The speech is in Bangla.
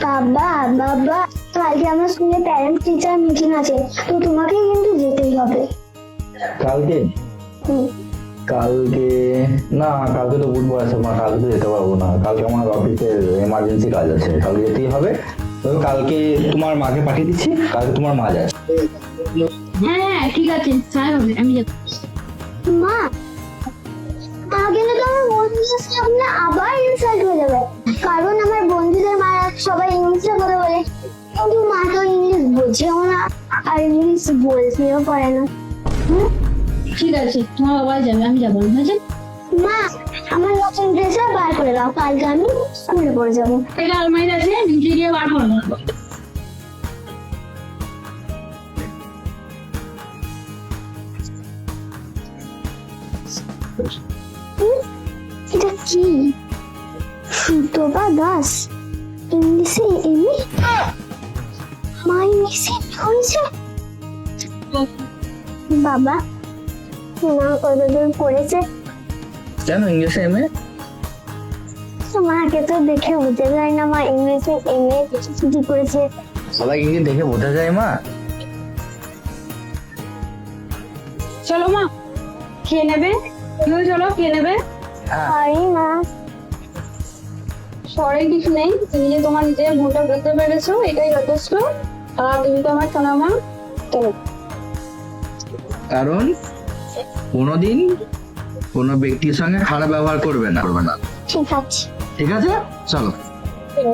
বাবা বাবা, কালকে আমার স্কুলে প্যারেন্ট টিচার মিটিং আছে, তো তোমাকে কিন্তু যেতেই হবে। কালকে? হুম। কালকে না, কালকে তো বুধবার আছে, মা কালকে তো যেতে পারবো না। কালকে আমার অফিসের এমার্জেন্সি কাজ আছে, কালকে যেতেই হবে। তবে কালকে তোমার মাকে পাঠিয়ে দিচ্ছি, কালকে তোমার মা যায়। হ্যাঁ হ্যাঁ ঠিক আছে, তাই হবে, আমি যাবো। মা, তাহলে তো আমার বন্ধুদের সামনে আবার ইনসাল্ট হয়ে যাবে, কারণ আমার বন্ধুদের মারা সবাই ইংলিশে কথা বলে, কিন্তু মা তো ইংলিশ বোঝেও না আর ইংলিশ বলতেও পারে না। ঠিক আছে, তোমার বাবা যাবে, আমি যাবো না, ঠিক আছে? মা, আমার নতুন ড্রেসটা বার করে দাও, কালকে আমি স্কুলে পড়ে যাবো। এটা আলমারিতে আছে, নিচে গিয়ে বার করে নেবো। এটা কি? সুতপা দাস, ইংলিশে এমএ। মা ইংলিশে পড়েছে। বাবা, মা কতদূর পড়েছে? কেন ইংলিশে এমএ? মাকে তো দেখে বোঝা যায় না মা ইংলিশে এমএ কি করেছে। সবাই কি দেখে বোঝা যায় মা? চলো মা, খেয়ে নেবে, তুমিও চলো খেয়ে নেবে। আরে মা, শহরে কিছু নেই, তুমি যে তোমার নিজের ভুলটা বুঝতে পেরেছো, এটাই যথেষ্ট। আর তুমি তো আমার সোনা মা, চলো। কারণ কোনোদিন কোনো ব্যক্তির সঙ্গে খারাপ ব্যবহার করবে না। ঠিক আছে। ঠিক আছে, চলো। চলো।